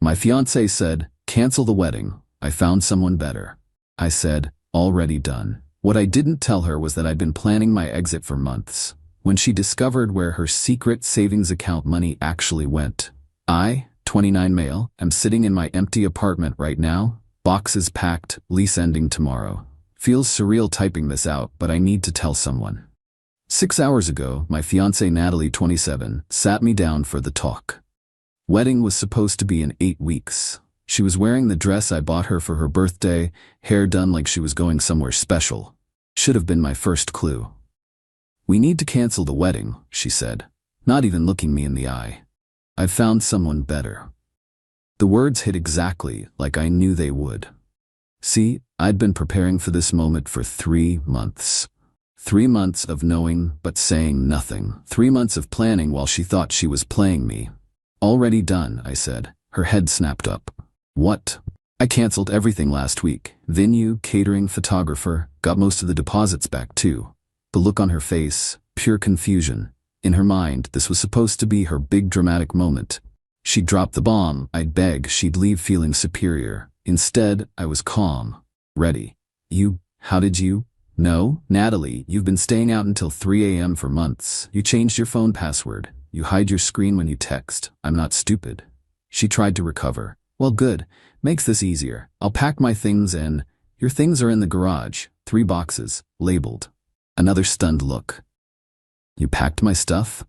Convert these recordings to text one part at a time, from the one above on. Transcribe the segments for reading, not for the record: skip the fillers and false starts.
My fiancé said, "Cancel the wedding. I found someone better." I said, "Already done." What I didn't tell her was that I'd been planning my exit for months. When she discovered where her secret savings account money actually went. I, 29 male, am sitting in my empty apartment right now, boxes packed, lease ending tomorrow. Feels surreal typing this out, but I need to tell someone. 6 hours ago, my fiancée Natalie, 27, sat me down for the talk. Wedding was supposed to be in 8 weeks. She was wearing the dress I bought her for her birthday, hair done like she was going somewhere special. Should have been my first clue. "We need to cancel the wedding," she said, not even looking me in the eye. "I've found someone better." The words hit exactly like I knew they would. See, I'd been preparing for this moment for 3 months. 3 months of knowing but saying nothing. 3 months of planning while she thought she was playing me. "Already done," I said. Her head snapped up. "What?" "I canceled everything last week. Venue, catering, photographer, got most of the deposits back too." The look on her face, pure confusion. In her mind, this was supposed to be her big dramatic moment. She'd drop the bomb, I'd beg, she'd leave feeling superior. Instead, I was calm. Ready. How did you? "No, Natalie, you've been staying out until 3 a.m. for months. You changed your phone password. You hide your screen when you text. I'm not stupid." She tried to recover. "Well, good. Makes this easier. I'll pack my things and..." "Your things are in the garage. 3 boxes, labeled." Another stunned look. "You packed my stuff?"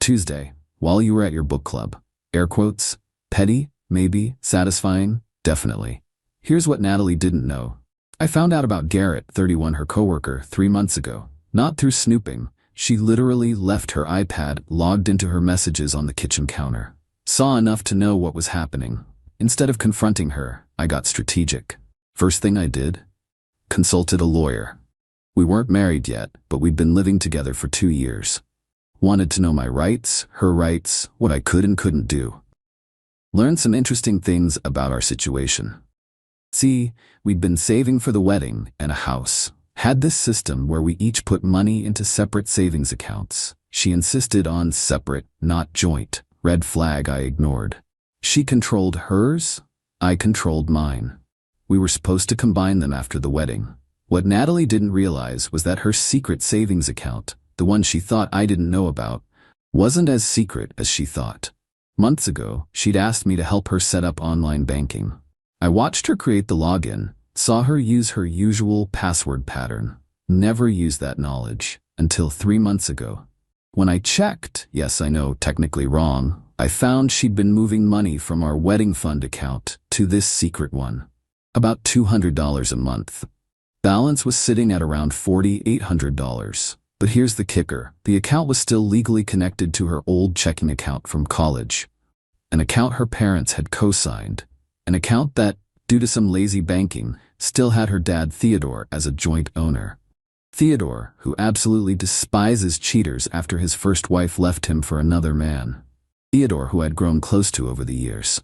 "Tuesday, while you were at your book club." Air quotes. Petty, maybe, satisfying, definitely. Here's what Natalie didn't know. I found out about Garrett, 31, her coworker, 3 months ago. Not through snooping. She literally left her iPad logged into her messages on the kitchen counter. Saw enough to know what was happening. Instead of confronting her, I got strategic. First thing I did? Consulted a lawyer. We weren't married yet, but we'd been living together for 2 years. Wanted to know my rights, her rights, what I could and couldn't do. Learned some interesting things about our situation. See, we'd been saving for the wedding and a house. Had this system where we each put money into separate savings accounts. She insisted on separate, not joint. Red flag I ignored. She controlled hers, I controlled mine. We were supposed to combine them after the wedding. What Natalie didn't realize was that her secret savings account, the one she thought I didn't know about, wasn't as secret as she thought. Months ago, she'd asked me to help her set up online banking. I watched her create the login, saw her use her usual password pattern. Never used that knowledge until 3 months ago. When I checked, yes, I know, technically wrong, I found she'd been moving money from our wedding fund account to this secret one. About $200 a month. Balance was sitting at around $4,800. But here's the kicker. The account was still legally connected to her old checking account from college. An account her parents had co-signed. An account that, due to some lazy banking, still had her dad Theodore as a joint owner. Theodore, who absolutely despises cheaters after his first wife left him for another man. Theodore, who I'd grown close to over the years.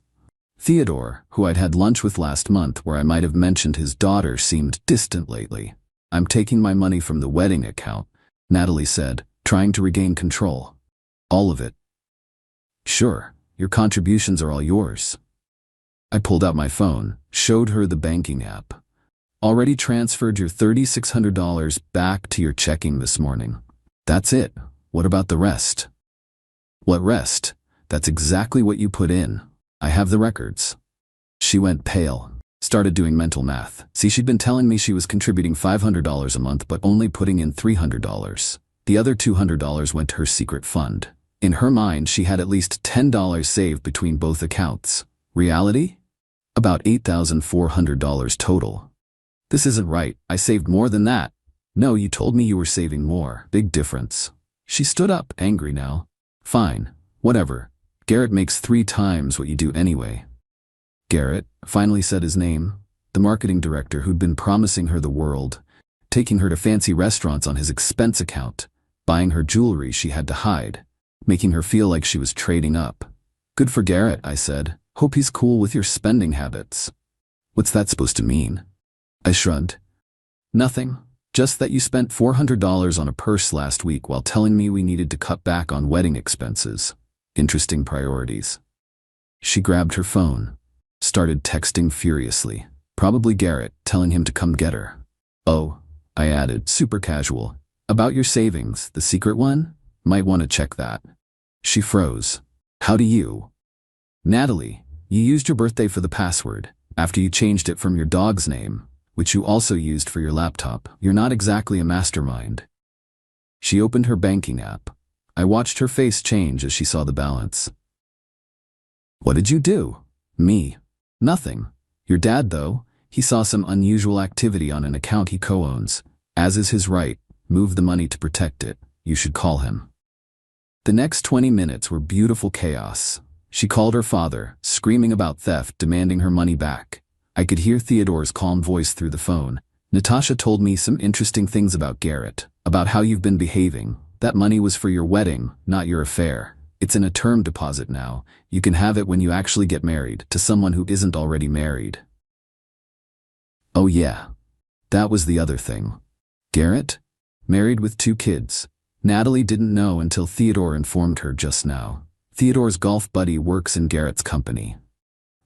Theodore, who I'd had lunch with last month where I might have mentioned his daughter seemed distant lately. "I'm taking my money from the wedding account," Natalie said, trying to regain control. "All of it?" "Sure, your contributions are all yours." I pulled out my phone, showed her the banking app. "Already transferred your $3,600 back to your checking this morning." "That's it. What about the rest?" "What rest? That's exactly what you put in. I have the records." She went pale, started doing mental math. See, she'd been telling me she was contributing $500 a month but only putting in $300. The other $200 went to her secret fund. In her mind, she had at least $10 saved between both accounts. Reality? About $8,400 total. "This isn't right. I saved more than that." "No, you told me you were saving more. Big difference." She stood up, angry now. "Fine. Whatever. Garrett makes 3 times what you do anyway." Garrett finally said his name, the marketing director who'd been promising her the world, taking her to fancy restaurants on his expense account, buying her jewelry she had to hide, making her feel like she was trading up. "Good for Garrett," I said. "Hope he's cool with your spending habits." "What's that supposed to mean?" I shrugged. "Nothing. Just that you spent $400 on a purse last week while telling me we needed to cut back on wedding expenses. Interesting priorities." She grabbed her phone, started texting furiously. Probably Garrett, telling him to come get her. Oh, I added, super casual. About your savings, the secret one? Might want to check that. She froze. How do you? Natalie, you used your birthday for the password, after you changed it from your dog's name, which you also used for your laptop. You're not exactly a mastermind. She opened her banking app. I watched her face change as she saw the balance. What did you do? Me. Nothing. Your dad, though, he saw some unusual activity on an account he co-owns. As is his right, moved the money to protect it. You should call him. The next 20 minutes were beautiful chaos. She called her father, screaming about theft, demanding her money back. I could hear Theodore's calm voice through the phone. Natasha told me some interesting things about Garrett, about how you've been behaving. That money was for your wedding, not your affair. It's in a term deposit now. You can have it when you actually get married, to someone who isn't already married. Oh yeah. That was the other thing. Garrett? Married with 2 kids. Natalie didn't know until Theodore informed her just now. Theodore's golf buddy works in Garrett's company.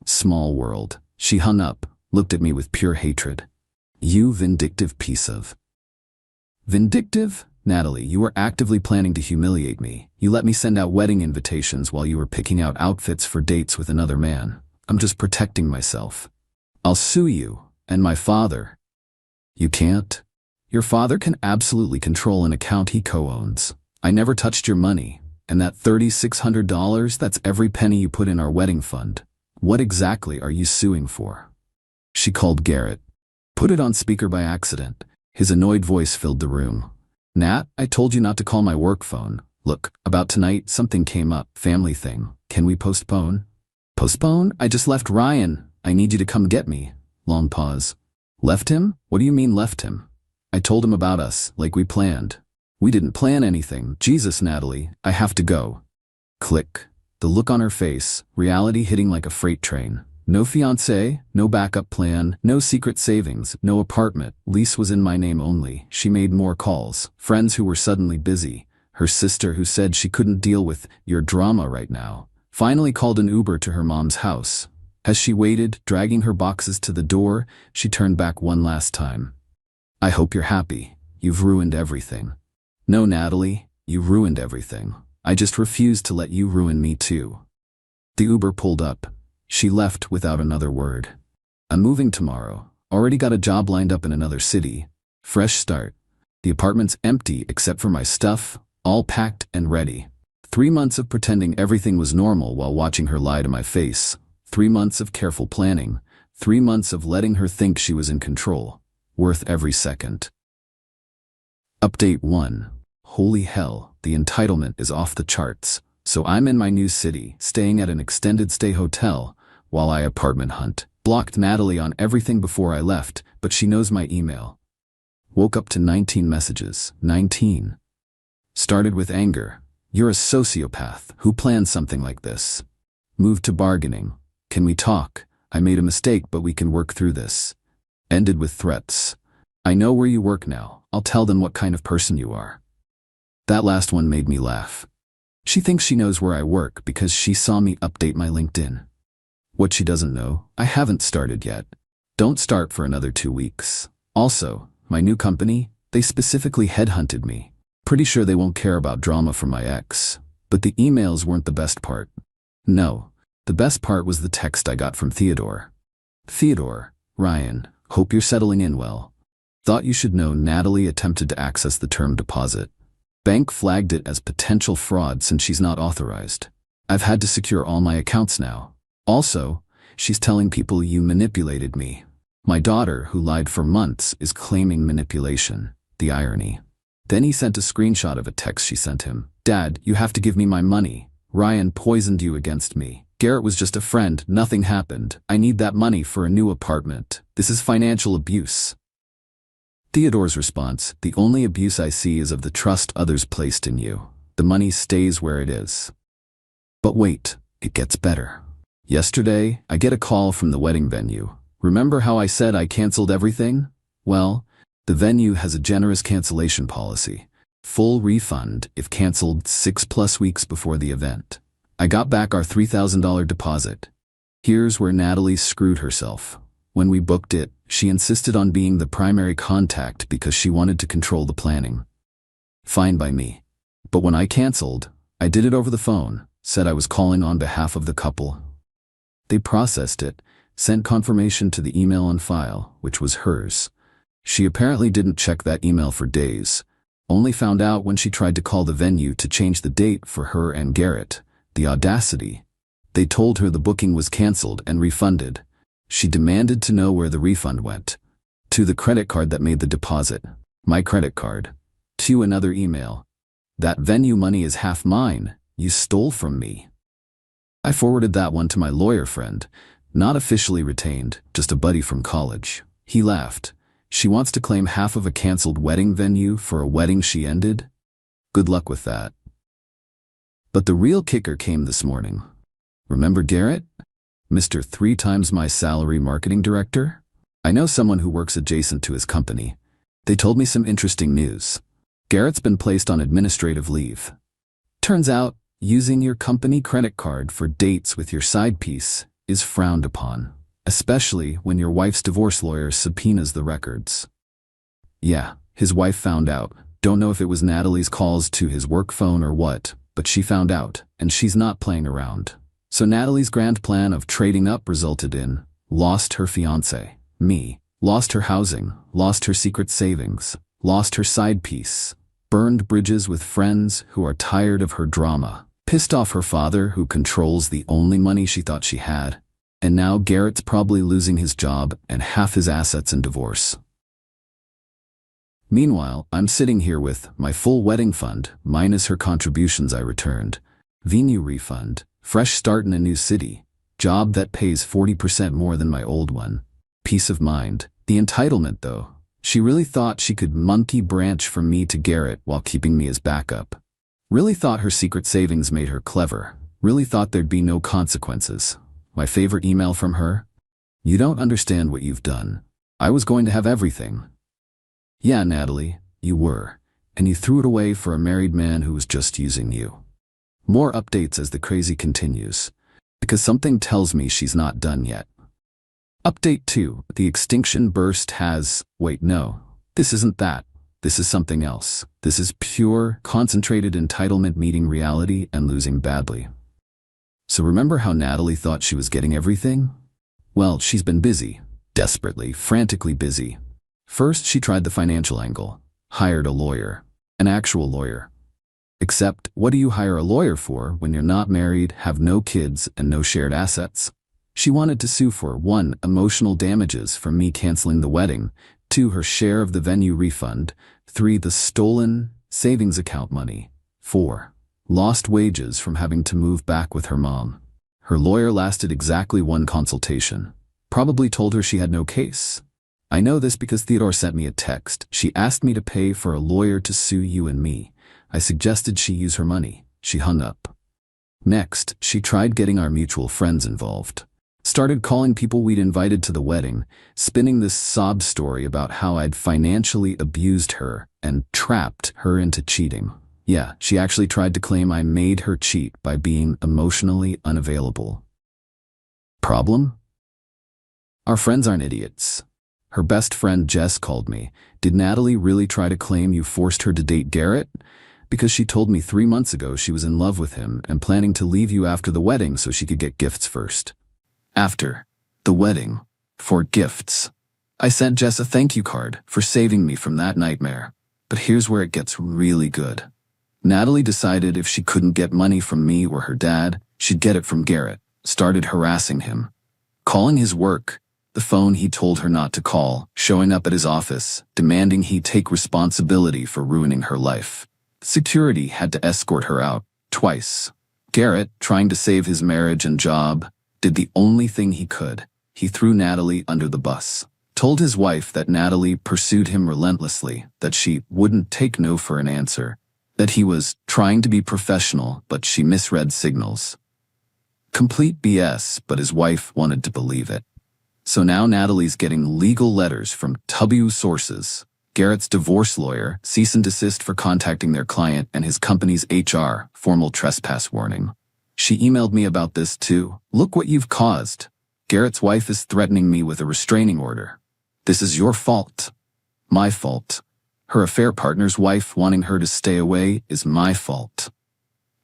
Small world. She hung up, looked at me with pure hatred. You vindictive piece of... Vindictive? Natalie, you were actively planning to humiliate me. You let me send out wedding invitations while you were picking out outfits for dates with another man. I'm just protecting myself. I'll sue you, and my father. You can't. Your father can absolutely control an account he co-owns. I never touched your money, and that $3,600, that's every penny you put in our wedding fund. What exactly are you suing for? She called Garrett. Put it on speaker by accident. His annoyed voice filled the room. Nat, I told you not to call my work phone. Look, about tonight, something came up. Family thing. Can we postpone? Postpone? I just left Ryan. I need you to come get me. Long pause. Left him? What do you mean left him? I told him about us, like we planned. We didn't plan anything. Jesus, Natalie, I have to go. Click. The look on her face, reality hitting like a freight train. No fiancé, no backup plan, no secret savings, no apartment. Lease was in my name only. She made more calls. Friends who were suddenly busy. Her sister who said she couldn't deal with your drama right now. Finally called an Uber to her mom's house. As she waited, dragging her boxes to the door, she turned back one last time. I hope you're happy. You've ruined everything. No, Natalie, you ruined everything. I just refuse to let you ruin me too. The Uber pulled up. She left without another word. I'm moving tomorrow. Already got a job lined up in another city. Fresh start. The apartment's empty except for my stuff, all packed and ready. 3 months of pretending everything was normal while watching her lie to my face. 3 months of careful planning. 3 months of letting her think she was in control. Worth every second. Update 1. Holy hell, the entitlement is off the charts. So I'm in my new city, staying at an extended stay hotel, while I apartment hunt. Blocked Natalie on everything before I left, but she knows my email. Woke up to 19 messages. 19. Started with anger. You're a sociopath. Who planned something like this? Moved to bargaining. Can we talk? I made a mistake, but we can work through this. Ended with threats. I know where you work now. I'll tell them what kind of person you are. That last one made me laugh. She thinks she knows where I work because she saw me update my LinkedIn. What she doesn't know, I haven't started yet. Don't start for another 2 weeks. Also, my new company, they specifically headhunted me. Pretty sure they won't care about drama from my ex. But the emails weren't the best part. No, the best part was the text I got from Theodore. Theodore, Ryan, hope you're settling in well. Thought you should know Natalie attempted to access the term deposit. Bank flagged it as potential fraud since she's not authorized. I've had to secure all my accounts now. Also, she's telling people you manipulated me. My daughter, who lied for months, is claiming manipulation. The irony. Then he sent a screenshot of a text she sent him. Dad, you have to give me my money. Ryan poisoned you against me. Garrett was just a friend. Nothing happened. I need that money for a new apartment. This is financial abuse. Theodore's response, the only abuse I see is of the trust others placed in you. The money stays where it is. But wait, it gets better. Yesterday, I get a call from the wedding venue. Remember how I said I canceled everything? Well, the venue has a generous cancellation policy. Full refund if canceled 6+ weeks before the event. I got back our $3,000 deposit. Here's where Natalie screwed herself. When we booked it, she insisted on being the primary contact because she wanted to control the planning. Fine by me. But when I canceled, I did it over the phone, said I was calling on behalf of the couple. They processed it, sent confirmation to the email on file, which was hers. She apparently didn't check that email for days, only found out when she tried to call the venue to change the date for her and Garrett. The audacity. They told her the booking was canceled and refunded. She demanded to know where the refund went. To the credit card that made the deposit. My credit card. To another email. That venue money is half mine. You stole from me. I forwarded that one to my lawyer friend, not officially retained, just a buddy from college. He laughed. She wants to claim half of a canceled wedding venue for a wedding she ended? Good luck with that. But the real kicker came this morning. Remember Garrett? Mr. 3 times my salary marketing director? I know someone who works adjacent to his company. They told me some interesting news. Garrett's been placed on administrative leave. Turns out, using your company credit card for dates with your side piece is frowned upon, especially when your wife's divorce lawyer subpoenas the records. Yeah, his wife found out. Don't know if it was Natalie's calls to his work phone or what, but she found out, and she's not playing around. So Natalie's grand plan of trading up resulted in lost her fiancé, me, lost her housing, lost her secret savings, lost her side piece, burned bridges with friends who are tired of her drama, pissed off her father who controls the only money she thought she had, and now Garrett's probably losing his job and half his assets in divorce. Meanwhile, I'm sitting here with my full wedding fund, minus her contributions I returned, venue refund, fresh start in a new city, job that pays 40% more than my old one, peace of mind. The entitlement though, she really thought she could monkey branch from me to Garrett while keeping me as backup. Really thought her secret savings made her clever, really thought there'd be no consequences. My favorite email from her? You don't understand what you've done. I was going to have everything. Yeah, Natalie, you were, and you threw it away for a married man who was just using you. More updates as the crazy continues, because something tells me she's not done yet. Update 2, the extinction burst has, wait no, this isn't that, this is something else. This is pure, concentrated entitlement meeting reality and losing badly. So remember how Natalie thought she was getting everything? Well, she's been busy, desperately, frantically busy. First, she tried the financial angle, hired a lawyer, an actual lawyer. Except, what do you hire a lawyer for when you're not married, have no kids, and no shared assets? She wanted to sue for 1. Emotional damages from me canceling the wedding, 2. Her share of the venue refund, 3. The stolen savings account money, 4. Lost wages from having to move back with her mom. Her lawyer lasted exactly 1 consultation. Probably told her she had no case. I know this because Theodore sent me a text. She asked me to pay for a lawyer to sue you and me. I suggested she use her money. She hung up. Next, she tried getting our mutual friends involved. Started calling people we'd invited to the wedding, spinning this sob story about how I'd financially abused her and trapped her into cheating. Yeah, she actually tried to claim I made her cheat by being emotionally unavailable. Problem? Our friends aren't idiots. Her best friend Jess called me. Did Natalie really try to claim you forced her to date Garrett? Because she told me 3 months ago she was in love with him and planning to leave you after the wedding so she could get gifts first. After the wedding, for gifts. I sent Jess a thank you card for saving me from that nightmare. But here's where it gets really good. Natalie decided if she couldn't get money from me or her dad, she'd get it from Garrett. Started harassing him. Calling his work, the phone he told her not to call, showing up at his office, demanding he take responsibility for ruining her life. Security had to escort her out, twice. Garrett, trying to save his marriage and job, did the only thing he could. He threw Natalie under the bus. Told his wife that Natalie pursued him relentlessly, that she wouldn't take no for an answer, that he was trying to be professional, but she misread signals. Complete BS, but his wife wanted to believe it. So now Natalie's getting legal letters from W sources, Garrett's divorce lawyer, cease and desist for contacting their client, and his company's HR, formal trespass warning. She emailed me about this too. Look what you've caused. Garrett's wife is threatening me with a restraining order. This is your fault. My fault. Her affair partner's wife wanting her to stay away is my fault.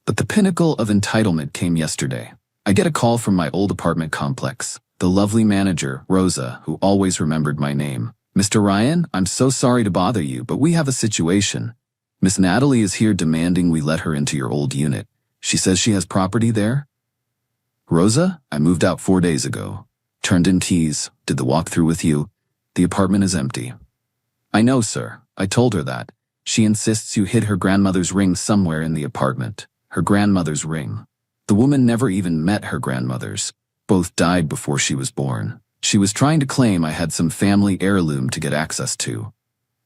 But the pinnacle of entitlement came yesterday. I get a call from my old apartment complex. The lovely manager, Rosa, who always remembered my name. Mr. Ryan, I'm so sorry to bother you, but we have a situation. Miss Natalie is here demanding we let her into your old unit. She says she has property there. Rosa, I moved out 4 days ago. Turned in keys, did the walkthrough with you. The apartment is empty. I know, sir. I told her that. She insists you hid her grandmother's ring somewhere in the apartment. Her grandmother's ring. The woman never even met her grandmothers. Both died before she was born. She was trying to claim I had some family heirloom to get access to.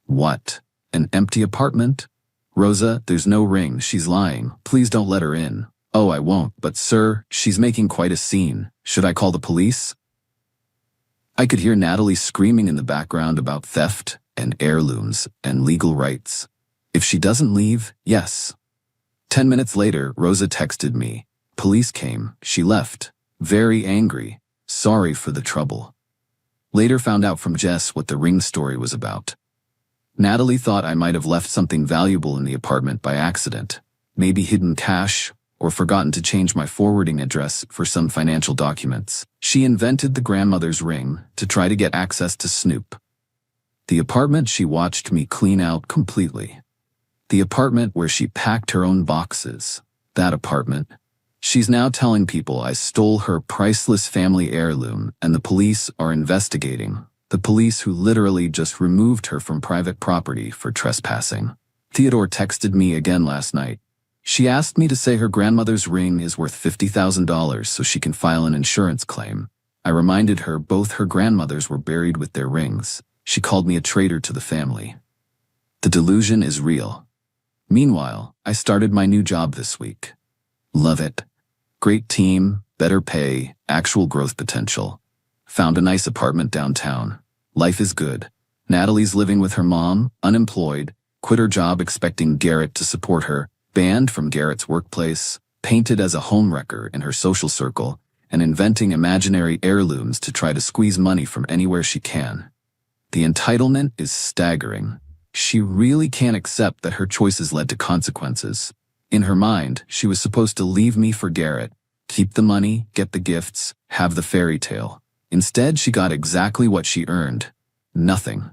What? An empty apartment? Rosa, there's no ring. She's lying. Please don't let her in. Oh, I won't. But sir, she's making quite a scene. Should I call the police? I could hear Natalie screaming in the background about theft and heirlooms and legal rights. If she doesn't leave, yes. 10 minutes later, Rosa texted me. Police came. She left. Very angry. Sorry for the trouble. Later found out from Jess what the ring story was about. Natalie thought I might have left something valuable in the apartment by accident. Maybe hidden cash, or forgotten to change my forwarding address for some financial documents. She invented the grandmother's ring to try to get access to Snoop. The apartment she watched me clean out completely. The apartment where she packed her own boxes. That apartment. She's now telling people I stole her priceless family heirloom and the police are investigating. The police who literally just removed her from private property for trespassing. Theodore texted me again last night. She asked me to say her grandmother's ring is worth $50,000 so she can file an insurance claim. I reminded her both her grandmothers were buried with their rings. She called me a traitor to the family. The delusion is real. Meanwhile, I started my new job this week. Love it. Great team, better pay, actual growth potential. Found a nice apartment downtown. Life is good. Natalie's living with her mom, unemployed, quit her job expecting Garrett to support her, banned from Garrett's workplace, painted as a homewrecker in her social circle, and inventing imaginary heirlooms to try to squeeze money from anywhere she can. The entitlement is staggering. She really can't accept that her choices led to consequences. In her mind, she was supposed to leave me for Garrett, keep the money, get the gifts, have the fairy tale. Instead, she got exactly what she earned. Nothing.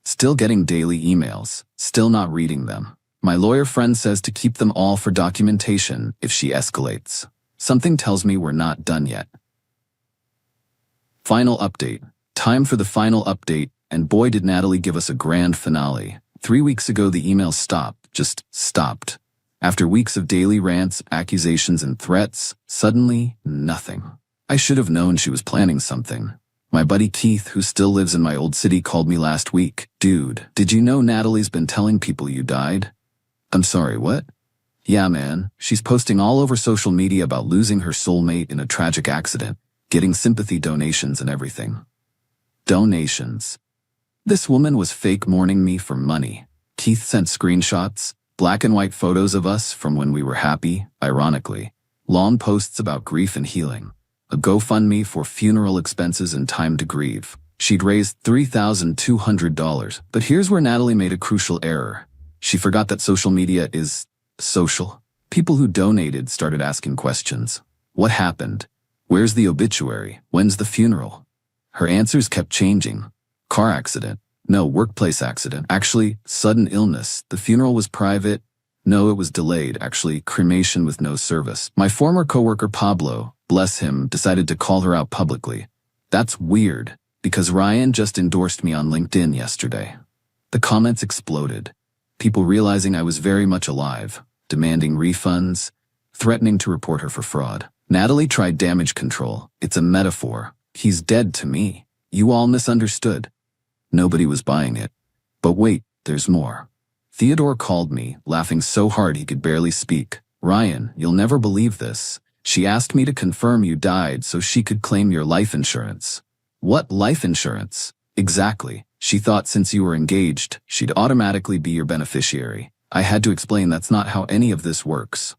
Still getting daily emails, still not reading them. My lawyer friend says to keep them all for documentation if she escalates. Something tells me we're not done yet. Final update. Time for the final update, and boy did Natalie give us a grand finale. 3 weeks ago the emails stopped, just stopped. After weeks of daily rants, accusations, and threats, suddenly, nothing. I should have known she was planning something. My buddy Keith, who still lives in my old city, called me last week. Dude, did you know Natalie's been telling people you died? I'm sorry, what? Yeah, man, she's posting all over social media about losing her soulmate in a tragic accident, getting sympathy donations and everything. Donations. This woman was fake mourning me for money. Keith sent screenshots, black and white photos of us from when we were happy, ironically. Long posts about grief and healing. A GoFundMe for funeral expenses and time to grieve. She'd raised $3,200, but here's where Natalie made a crucial error. She forgot that social media is social. People who donated started asking questions. What happened? Where's the obituary? When's the funeral? Her answers kept changing. Car accident. No, workplace accident. Actually, sudden illness. The funeral was private. No, it was delayed. Actually, cremation with no service. My former coworker Pablo, bless him, decided to call her out publicly. That's weird, because Ryan just endorsed me on LinkedIn yesterday. The comments exploded. People realizing I was very much alive, demanding refunds, threatening to report her for fraud. Natalie tried damage control. It's a metaphor. He's dead to me. You all misunderstood. Nobody was buying it. But wait, there's more. Theodore called me, laughing so hard he could barely speak. Ryan, you'll never believe this. She asked me to confirm you died so she could claim your life insurance. What life insurance? Exactly. She thought since you were engaged, she'd automatically be your beneficiary. I had to explain that's not how any of this works.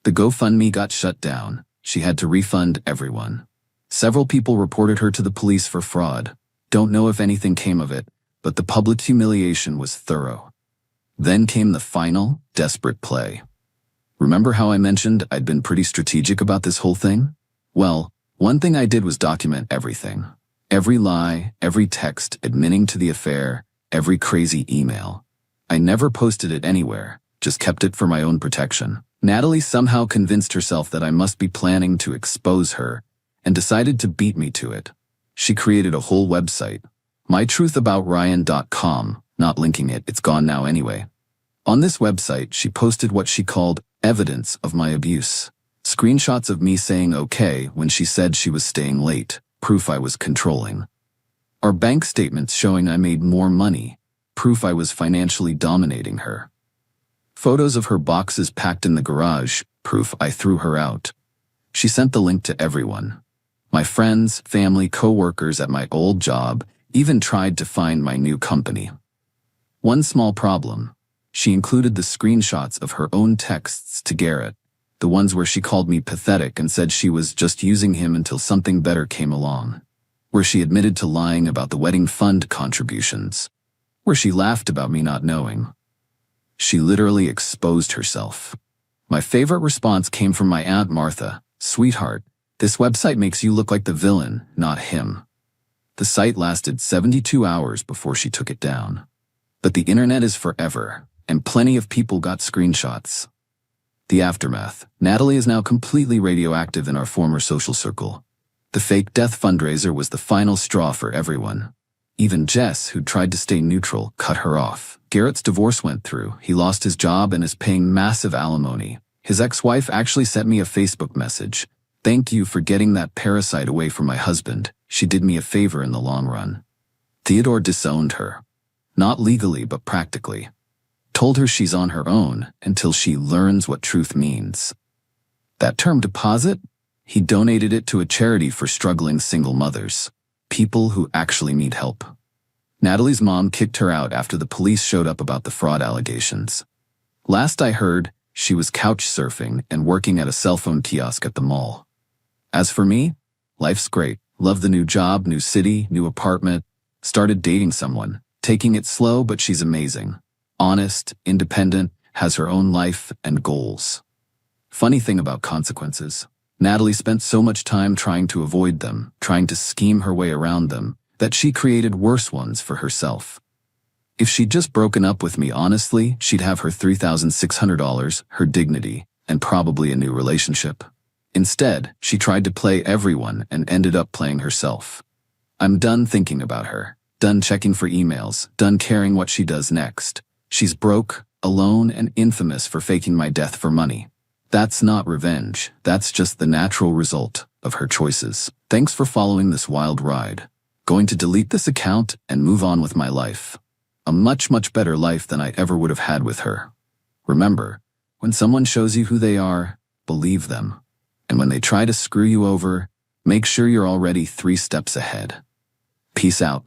The GoFundMe got shut down. She had to refund everyone. Several people reported her to the police for fraud. Don't know if anything came of it, but the public humiliation was thorough. Then came the final, desperate play. Remember how I mentioned I'd been pretty strategic about this whole thing? Well, one thing I did was document everything. Every lie, every text admitting to the affair, every crazy email. I never posted it anywhere, just kept it for my own protection. Natalie somehow convinced herself that I must be planning to expose her, and decided to beat me to it. She created a whole website, mytruthaboutryan.com, not linking it, it's gone now anyway. On this website, she posted what she called evidence of my abuse. Screenshots of me saying okay when she said she was staying late, proof I was controlling. Or bank statements showing I made more money, proof I was financially dominating her. Photos of her boxes packed in the garage, proof I threw her out. She sent the link to everyone. My friends, family, co-workers at my old job even tried to find my new company. One small problem. She included the screenshots of her own texts to Garrett, the ones where she called me pathetic and said she was just using him until something better came along, where she admitted to lying about the wedding fund contributions, where she laughed about me not knowing. She literally exposed herself. My favorite response came from my Aunt Martha. Sweetheart, this website makes you look like the villain, not him. The site lasted 72 hours before she took it down. But the internet is forever, and plenty of people got screenshots. The aftermath. Natalie is now completely radioactive in our former social circle. The fake death fundraiser was the final straw for everyone. Even Jess, who tried to stay neutral, cut her off. Garrett's divorce went through. He lost his job and is paying massive alimony. His ex-wife actually sent me a Facebook message. Thank you for getting that parasite away from my husband. She did me a favor in the long run. Theodore disowned her. Not legally, but practically. Told her she's on her own until she learns what truth means. That term deposit? He donated it to a charity for struggling single mothers. People who actually need help. Natalie's mom kicked her out after the police showed up about the fraud allegations. Last I heard, she was couch surfing and working at a cell phone kiosk at the mall. As for me, life's great. Love the new job, new city, new apartment. Started dating someone. Taking it slow, but she's amazing. Honest, independent, has her own life and goals. Funny thing about consequences. Natalie spent so much time trying to avoid them, trying to scheme her way around them, that she created worse ones for herself. If she'd just broken up with me honestly, she'd have her $3,600, her dignity, and probably a new relationship. Instead, she tried to play everyone and ended up playing herself. I'm done thinking about her, done checking for emails, done caring what she does next. She's broke, alone, and infamous for faking my death for money. That's not revenge, that's just the natural result of her choices. Thanks for following this wild ride. Going to delete this account and move on with my life. A much, much better life than I ever would have had with her. Remember, when someone shows you who they are, believe them. And when they try to screw you over, make sure you're already 3 steps ahead. Peace out.